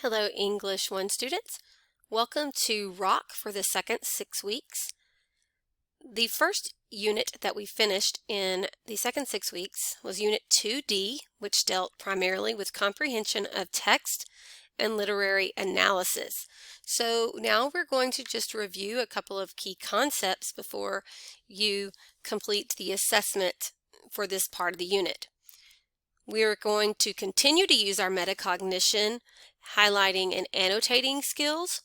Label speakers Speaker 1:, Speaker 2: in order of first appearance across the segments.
Speaker 1: Hello, English 1 students. Welcome to ROC for the second 6 weeks. The first unit that we finished in the second 6 weeks was Unit 2D, which dealt primarily with comprehension of text and literary analysis. So now we're going to just review a couple of key concepts before you complete the assessment for this part of the unit. We are going to continue to use our metacognition, highlighting and annotating skills.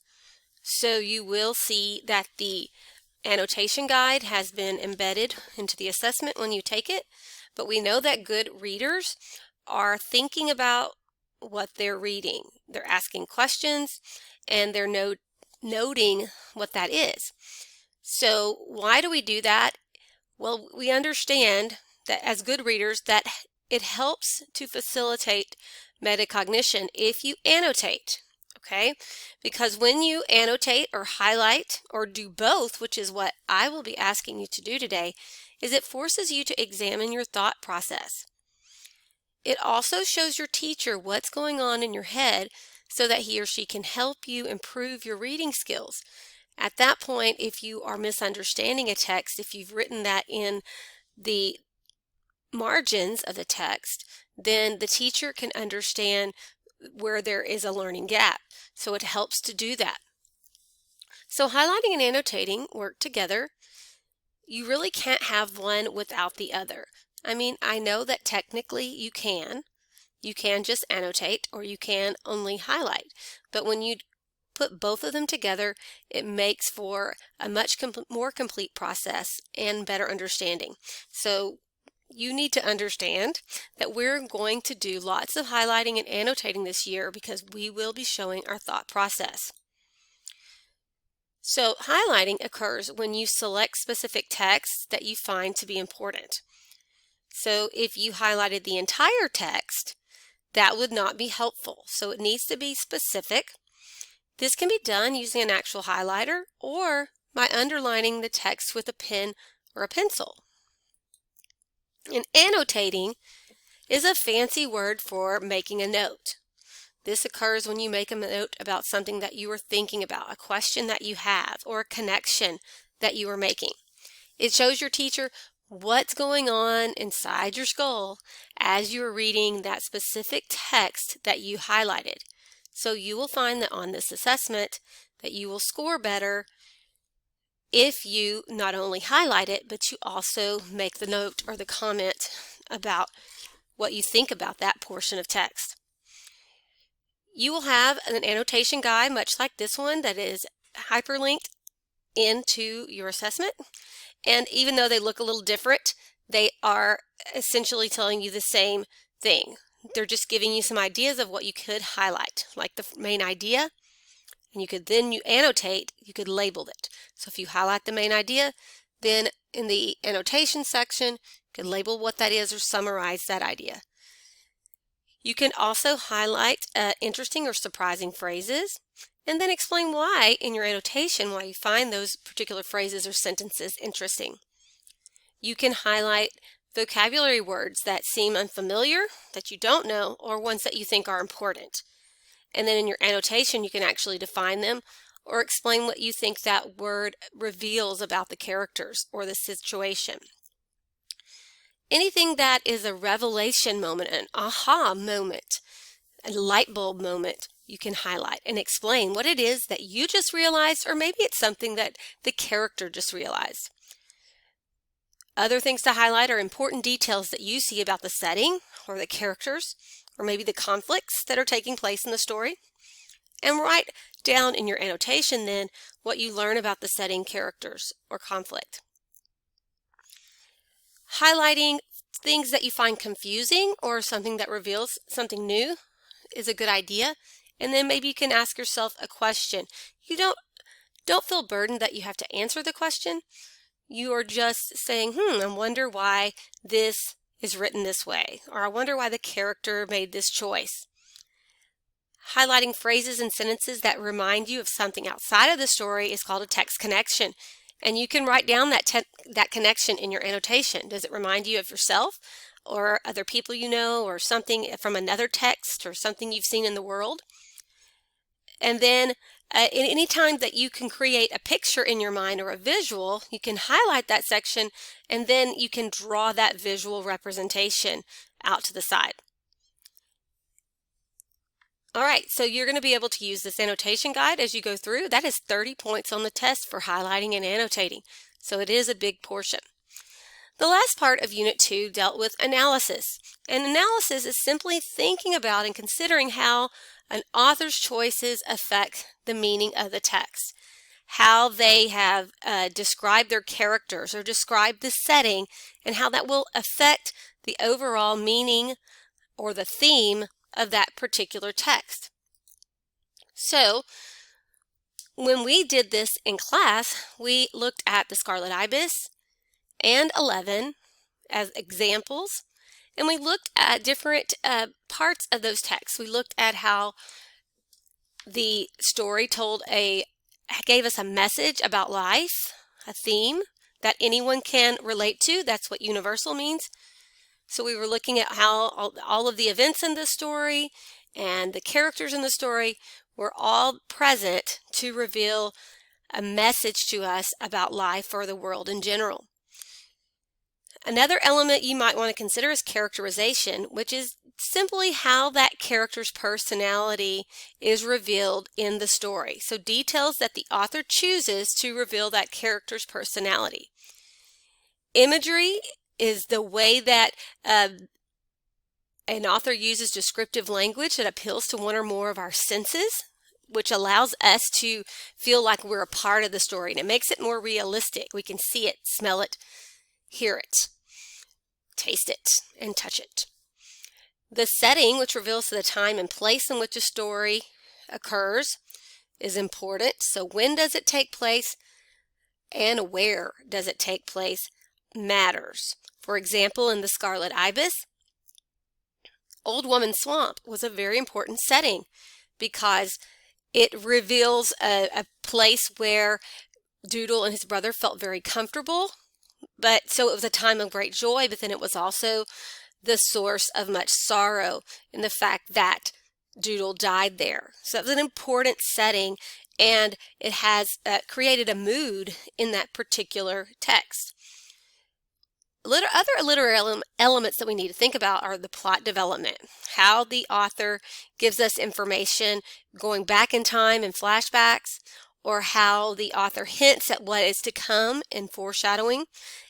Speaker 1: So you will see that the annotation guide has been embedded into the assessment when you take it, but we know that good readers are thinking about what they're reading. They're asking questions and they're noting what that is. So why do we do that? Well, we understand that as good readers that it helps to facilitate metacognition if you annotate, okay? Because when you annotate or highlight or do both, which is what I will be asking you to do today, is it forces you to examine your thought process. It also shows your teacher what's going on in your head so that he or she can help you improve your reading skills. At that point, if you are misunderstanding a text, if you've written that in the margins of the text, then the teacher can understand where there is a learning gap. So it helps to do that. So highlighting and annotating work together. You really can't have one without the other. I mean, I know that technically you can. You can just annotate or you can only highlight. But when you put both of them together, it makes for a much more complete process and better understanding. So you need to understand that we're going to do lots of highlighting and annotating this year because we will be showing our thought process. So highlighting occurs when you select specific texts that you find to be important. So if you highlighted the entire text, that would not be helpful. So it needs to be specific. This can be done using an actual highlighter or by underlining the text with a pen or a pencil. And annotating is a fancy word for making a note. This occurs when you make a note about something that you are thinking about, a question that you have, or a connection that you are making. It shows your teacher what's going on inside your skull as you are reading that specific text that you highlighted. So you will find that on this assessment that you will score better if you not only highlight it, but you also make the note or the comment about what you think about that portion of text. You will have an annotation guide, much like this one, that is hyperlinked into your assessment. And even though they look a little different, they are essentially telling you the same thing. They're just giving you some ideas of what you could highlight, like the main idea. And you annotate, you could label it. So if you highlight the main idea, then in the annotation section, you can label what that is or summarize that idea. You can also highlight interesting or surprising phrases and then explain why in your annotation, why you find those particular phrases or sentences interesting. You can highlight vocabulary words that seem unfamiliar, that you don't know, or ones that you think are important. And then in your annotation, you can actually define them or explain what you think that word reveals about the characters or the situation. Anything that is a revelation moment, an aha moment, a light bulb moment, you can highlight and explain what it is that you just realized, or maybe it's something that the character just realized. Other things to highlight are important details that you see about the setting or the characters, or maybe the conflicts that are taking place in the story. And write down in your annotation then what you learn about the setting, characters, or conflict. Highlighting things that you find confusing or something that reveals something new is a good idea. And then maybe you can ask yourself a question. You don't feel burdened that you have to answer the question. You are just saying, I wonder why this is written this way, or I wonder why the character made this choice. Highlighting phrases and sentences that remind you of something outside of the story is called a text connection. And you can write down that connection in your annotation. Does it remind you of yourself or other people you know, or something from another text or something you've seen in the world? And then any time that you can create a picture in your mind or a visual, you can highlight that section and then you can draw that visual representation out to the side. All right, so you're going to be able to use this annotation guide as you go through. That is 30 points on the test for highlighting and annotating, so it is a big portion. The last part of Unit 2 dealt with analysis. And analysis is simply thinking about and considering how an author's choices affect the meaning of the text, how they have described their characters or described the setting, and how that will affect the overall meaning or the theme of that particular text. So, when we did this in class, we looked at the Scarlet Ibis and 11 as examples, and we looked at different parts of those texts. We looked at how the story gave us a message about life, a theme that anyone can relate to. That's what universal means. So we were looking at how all of the events in the story and the characters in the story were all present to reveal a message to us about life or the world in general. Another element you might want to consider is characterization, which is simply how that character's personality is revealed in the story. So details that the author chooses to reveal that character's personality. Imagery is the way that an author uses descriptive language that appeals to one or more of our senses, which allows us to feel like we're a part of the story, and it makes it more realistic. We can see it, smell it, hear it, taste it, and touch it. The setting, which reveals the time and place in which a story occurs, is important. So when does it take place and where does it take place matters. For example, in the Scarlet Ibis, Old Woman Swamp was a very important setting because it reveals a place where Doodle and his brother felt very comfortable. But so it was a time of great joy, but then it was also the source of much sorrow in the fact that Doodle died there. So it was an important setting, and it has created a mood in that particular text. Other literary elements that we need to think about are the plot development, how the author gives us information going back in time in flashbacks, or how the author hints at what is to come in foreshadowing,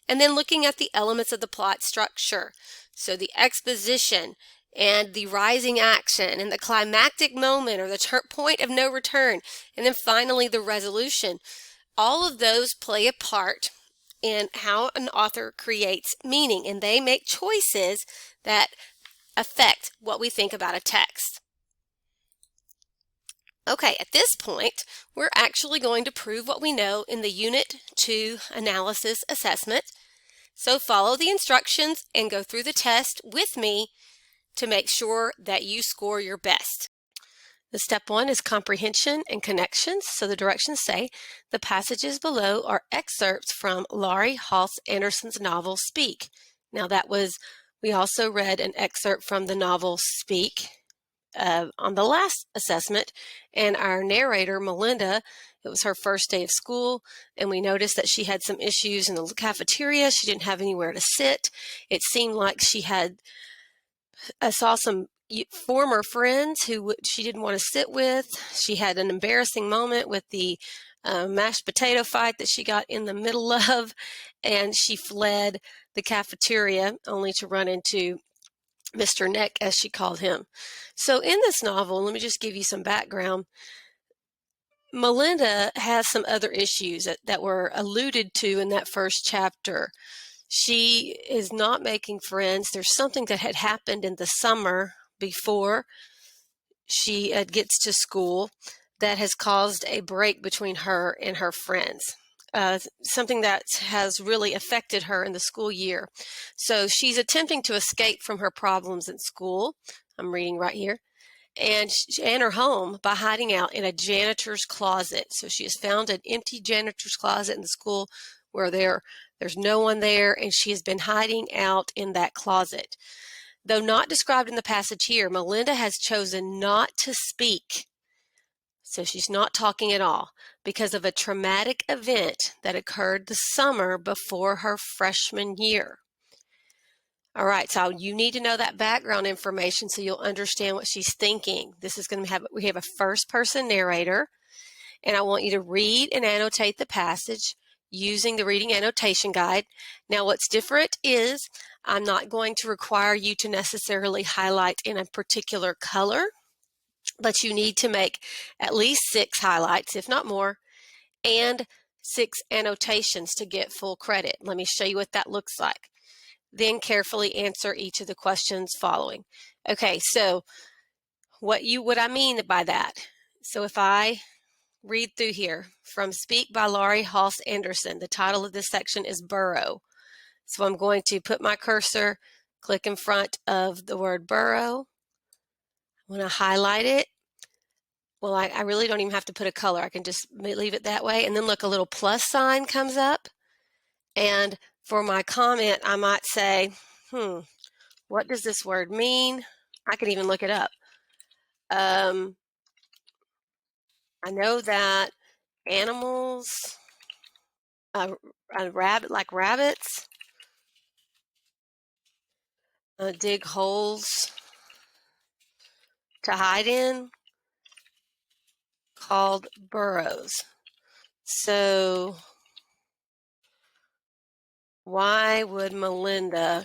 Speaker 1: and then looking at the elements of the plot structure. So the exposition and the rising action and the climactic moment or the point of no return, and then finally the resolution. All of those play a part in how an author creates meaning, and they make choices that affect what we think about a text. Okay, at this point, we're actually going to prove what we know in the Unit 2 analysis assessment. So follow the instructions and go through the test with me to make sure that you score your best. The step 1 is comprehension and connections. So the directions say, the passages below are excerpts from Laurie Halse Anderson's novel Speak. Now we also read an excerpt from the novel Speak on the last assessment, and our narrator, Melinda, it was her first day of school, and we noticed that she had some issues in the cafeteria. She didn't have anywhere to sit. It seemed like I saw some former friends who she didn't want to sit with. She had an embarrassing moment with the mashed potato fight that she got in the middle of, and she fled the cafeteria only to run into Mr. Neck, as she called him. So in this novel, let me just give you some background. Melinda has some other issues that were alluded to in that first chapter. She is not making friends. There's something that had happened in the summer before she gets to school that has caused a break between her and her friends. Something that has really affected her in the school year. So she's attempting to escape from her problems in school. I'm reading right here. And her home by hiding out in a janitor's closet. So she has found an empty janitor's closet in the school where there's no one there, and she has been hiding out in that closet. Though not described in the passage here, Melinda has chosen not to speak. So she's not talking at all because of a traumatic event that occurred the summer before her freshman year. All right, so you need to know that background information so you'll understand what she's thinking. This is going to have, we have a first person narrator, and I want you to read and annotate the passage using the reading annotation guide. Now, what's different is I'm not going to require you to necessarily highlight in a particular color, but you need to make at least 6 highlights, if not more, and 6 annotations to get full credit. Let me show you what that looks like. Then carefully answer each of the questions following. Okay, so what I mean by that. So if I read through here from Speak by Laurie Halse Anderson, the title of this section is Burrow. So I'm going to put my cursor, click in front of the word burrow. When I highlight it, well, I really don't even have to put a color. I can just leave it that way. And then look, a little plus sign comes up. And for my comment, I might say, what does this word mean? I can even look it up. I know that animals, like rabbits, dig holes to hide in, called burrows. So why would Melinda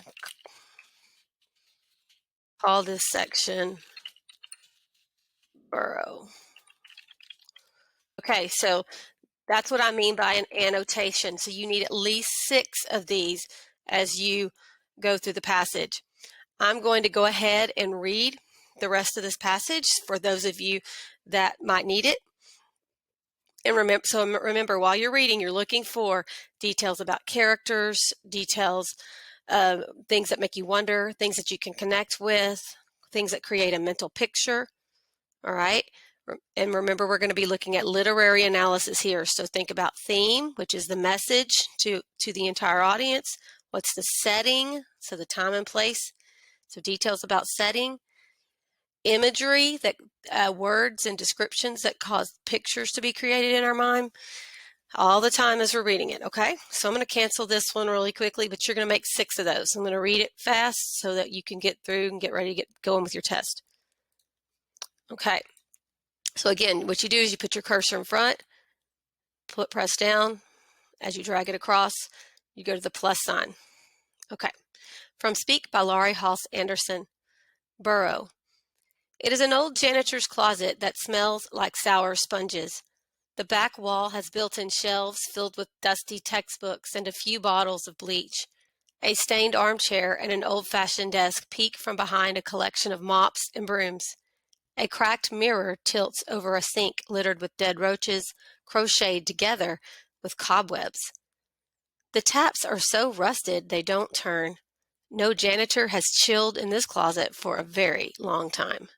Speaker 1: call this section burrow? Okay, so that's what I mean by an annotation. So you need at least 6 of these as you go through the passage. I'm going to go ahead and read the rest of this passage for those of you that might need it. And remember, while you're reading, you're looking for details about characters, details, things that make you wonder, things that you can connect with, things that create a mental picture. All right. And remember, we're going to be looking at literary analysis here. So think about theme, which is the message to the entire audience. What's the setting? So the time and place. So details about setting. Imagery, that words and descriptions that cause pictures to be created in our mind all the time as we're reading it. Okay, so I'm going to cancel this one really quickly, but you're going to make 6 of those. I'm going to read it fast so that you can get through and get ready to get going with your test. Okay, so again, what you do is you put your cursor in front, press down. As you drag it across, you go to the plus sign. Okay, from Speak by Laurie Halse Anderson, Burrow. It is an old janitor's closet that smells like sour sponges. The back wall has built-in shelves filled with dusty textbooks and a few bottles of bleach. A stained armchair and an old-fashioned desk peek from behind a collection of mops and brooms. A cracked mirror tilts over a sink littered with dead roaches, crocheted together with cobwebs. The taps are so rusted they don't turn. No janitor has chilled in this closet for a very long time.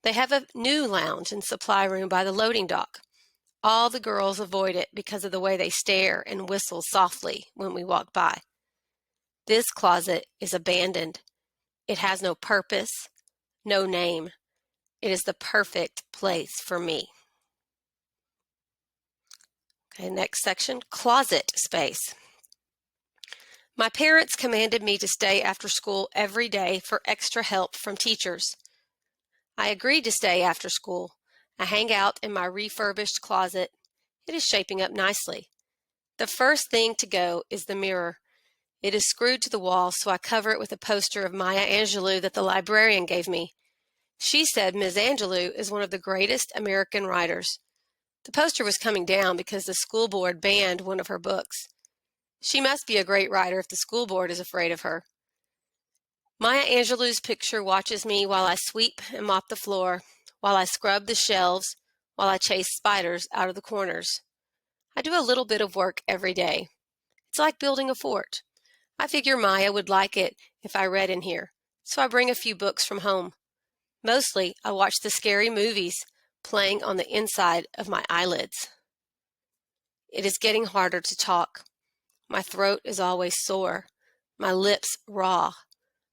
Speaker 1: They have a new lounge and supply room by the loading dock. All the girls avoid it because of the way they stare and whistle softly when we walk by. This closet is abandoned. It has no purpose, no name. It is the perfect place for me. Okay, next section, closet space. My parents commanded me to stay after school every day for extra help from teachers. I agreed to stay after school. I hang out in my refurbished closet. It is shaping up nicely. The first thing to go is the mirror. It is screwed to the wall, so I cover it with a poster of Maya Angelou that the librarian gave me. She said Ms. Angelou is one of the greatest American writers. The poster was coming down because the school board banned one of her books. She must be a great writer if the school board is afraid of her. Maya Angelou's picture watches me while I sweep and mop the floor, while I scrub the shelves, while I chase spiders out of the corners. I do a little bit of work every day. It's like building a fort. I figure Maya would like it if I read in here, so I bring a few books from home. Mostly, I watch the scary movies playing on the inside of my eyelids. It is getting harder to talk. My throat is always sore, my lips raw.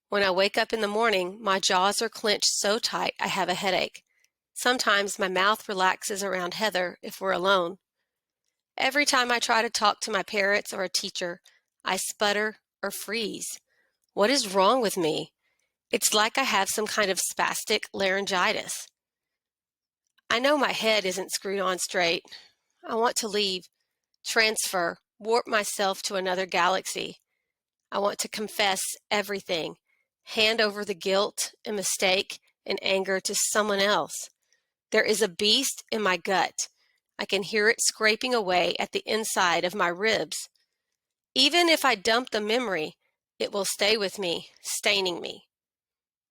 Speaker 1: When I wake up in the morning, my jaws are clenched so tight I have a headache. Sometimes my mouth relaxes around Heather if we're alone. Every time I try to talk to my parents or a teacher, I sputter or freeze. What is wrong with me? It's like I have some kind of spastic laryngitis. I know my head isn't screwed on straight. I want to leave, transfer, warp myself to another galaxy. I want to confess everything, hand over the guilt and mistake and anger to someone else. There is a beast in my gut. I can hear it scraping away at the inside of my ribs. Even if I dump the memory, it will stay with me, staining me.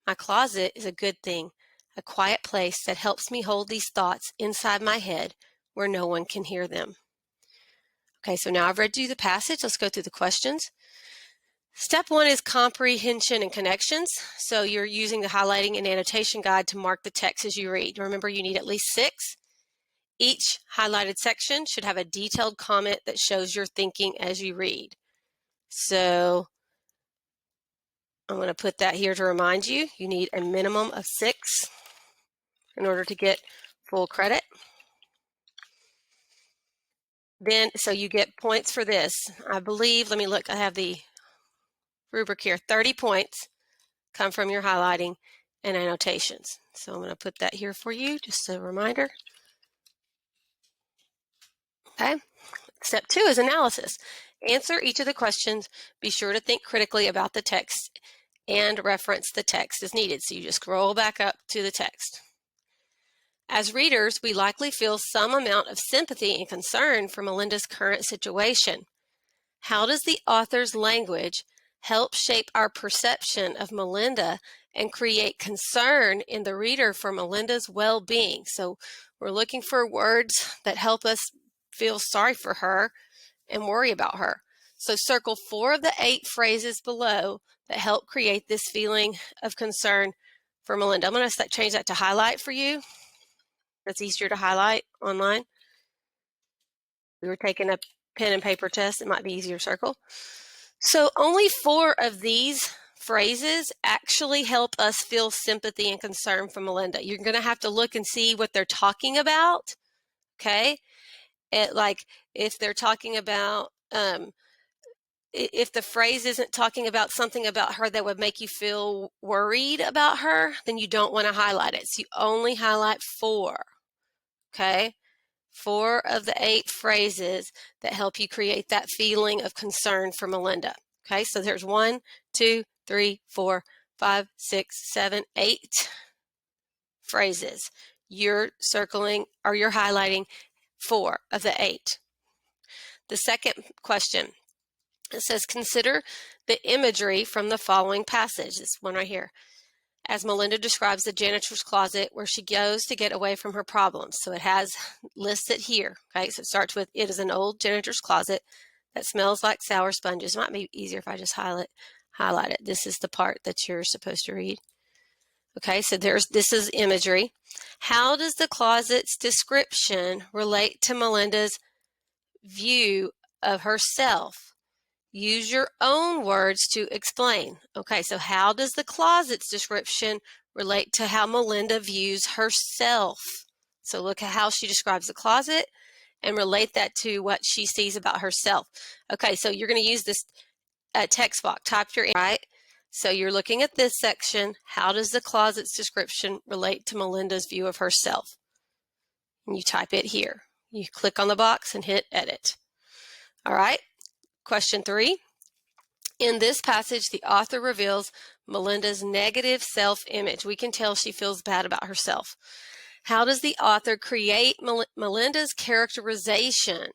Speaker 1: My closet is a good thing, a quiet place that helps me hold these thoughts inside my head where no one can hear them. Okay, so now I've read you the passage. Let's go through the questions. Step 1 is comprehension and connections. So you're using the highlighting and annotation guide to mark the text as you read. Remember, you need at least 6. Each highlighted section should have a detailed comment that shows your thinking as you read. So I'm going to put that here to remind you. You need a minimum of 6 in order to get full credit. Then, so you get points for this. I believe, let me look, I have the rubric here. 30 points come from your highlighting and annotations. So I'm going to put that here for you, just a reminder. Okay. Step 2 is analysis. Answer each of the questions. Be sure to think critically about the text and reference the text as needed. So you just scroll back up to the text. As readers, we likely feel some amount of sympathy and concern for Melinda's current situation. How does the author's language help shape our perception of Melinda and create concern in the reader for Melinda's well-being? So we're looking for words that help us feel sorry for her and worry about her. So circle 4 of the 8 phrases below that help create this feeling of concern for Melinda. I'm going to change that to highlight for you. That's easier to highlight online. We were taking a pen and paper test. It might be easier to circle. So only 4 of these phrases actually help us feel sympathy and concern for Melinda. You're going to have to look and see what they're talking about. Okay. Like if they're talking about, if the phrase isn't talking about something about her that would make you feel worried about her, then you don't want to highlight it. So you only highlight 4. Okay. 4 of the 8 phrases that help you create that feeling of concern for Melinda. Okay, so there's 1, 2, 3, 4, 5, 6, 7, 8 phrases. You're circling or you're highlighting 4 of the 8. The second question, it says, consider the imagery from the following passage. This one right here. As Melinda describes the janitor's closet where she goes to get away from her problems. So it has listed here. Okay, so it starts with, it is an old janitor's closet that smells like sour sponges. It might be easier if I just highlight it. This is the part that you're supposed to read. Okay, so this is imagery. How does the closet's description relate to Melinda's view of herself? Use your own words to explain. Okay, so how does the closet's description relate to how Melinda views herself? So look at how she describes the closet and relate that to what she sees about herself. Okay, so you're going to use this text box. Type your right. So you're looking at this section. How does the closet's description relate to Melinda's view of herself? And you type it here. You click on the box and hit edit. All right. Question 3. In this passage, the author reveals Melinda's negative self-image. We can tell she feels bad about herself. How does the author create Melinda's characterization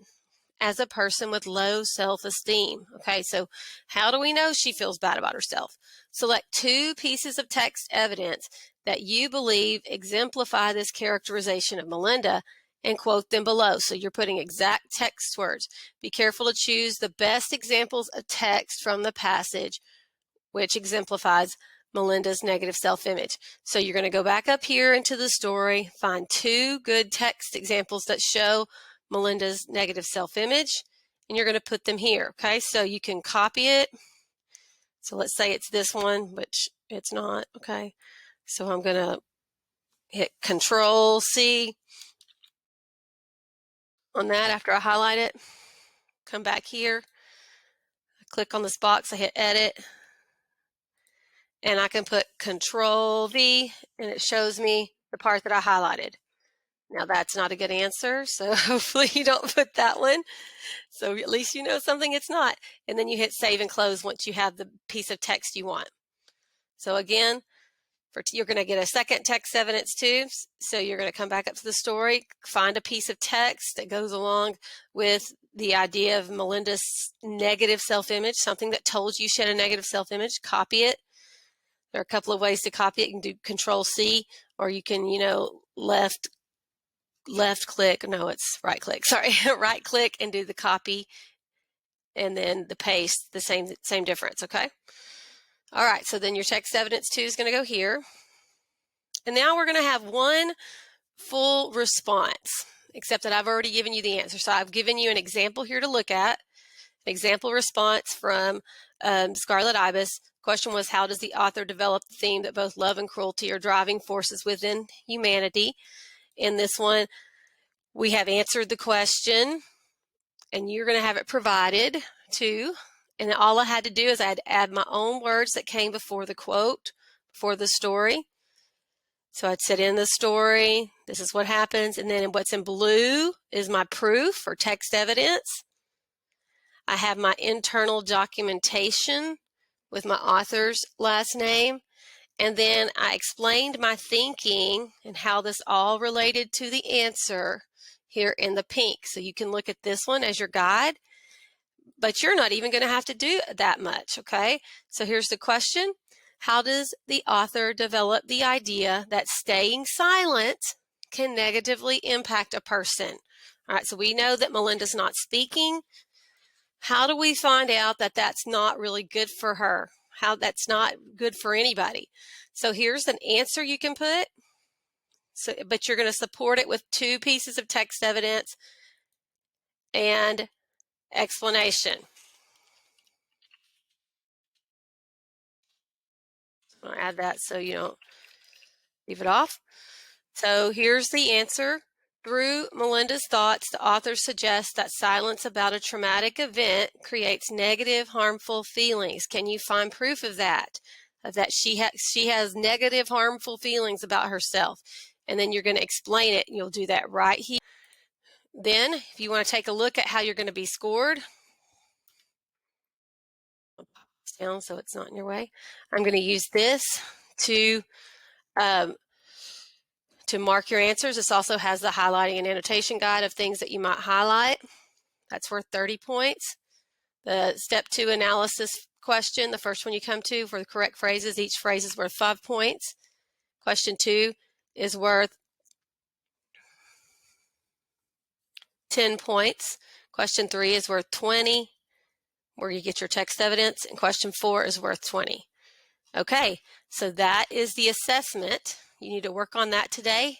Speaker 1: as a person with low self-esteem? Okay, so how do we know she feels bad about herself? Select 2 pieces of text evidence that you believe exemplify this characterization of Melinda and quote them below. So you're putting exact text words. Be careful to choose the best examples of text from the passage which exemplifies Melinda's negative self-image. So you're going to go back up here into the story, find 2 good text examples that show Melinda's negative self-image, and you're going to put them here. Okay, so you can copy it. So let's say it's this one, which it's not. Okay, so I'm going to hit Control C on that after I highlight it. Come back here, I click on this box, I hit Edit, and I can put Control V, and it shows me the part that I highlighted. Now that's not a good answer, so hopefully you don't put that one. So at least you know something it's not. And then you hit Save and Close once you have the piece of text you want. So again, you're going to get a second text evidence too. So you're going to come back up to the story, find a piece of text that goes along with the idea of Melinda's negative self-image, something that told you she had a negative self-image, copy it. There are a couple of ways to copy it. You can do Control C, or you can, left click. No, it's right click. Sorry, right click and do the copy, and then the paste, the same difference. Okay. All right. So then your text evidence 2 is going to go here. And now we're going to have one full response, except that I've already given you the answer. So I've given you an example here to look at, an example response from Scarlet Ibis. Question was, how does the author develop the theme that both love and cruelty are driving forces within humanity? In this one, we have answered the question, and you're going to have it provided too. And all I had to do is I had to add my own words that came before the quote, before the story. So I'd set in the story, this is what happens, and then what's in blue is my proof or text evidence. I have my internal documentation with my author's last name, and then I explained my thinking and how this all related to the answer here in the pink. So you can look at this one as your guide, but you're not even going to have to do that much, okay? So here's the question. How does the author develop the idea that staying silent can negatively impact a person? All right, so we know that Melinda's not speaking. How do we find out that that's not really good for her? How that's not good for anybody? So here's an answer you can put. So, but you're going to support it with 2 pieces of text evidence and explanation. I'll add that so you don't leave it off. So here's the answer. Through Melinda's thoughts, the author suggests that silence about a traumatic event creates negative, harmful feelings. Can you find proof of that? That she has negative, harmful feelings about herself. And then you're going to explain it, and you'll do that right here. Then, if you want to take a look at how you're going to be scored, I'll pop this down so it's not in your way. I'm going to use this to mark your answers. This also has the highlighting and annotation guide of things that you might highlight. That's worth 30 points. The step 2 analysis question, the first one you come to for the correct phrases, each phrase is worth 5 points. Question 2 is worth 10 points. Question 3 is worth 20, where you get your text evidence, and question 4 is worth 20. Okay, so that is the assessment. You need to work on that today.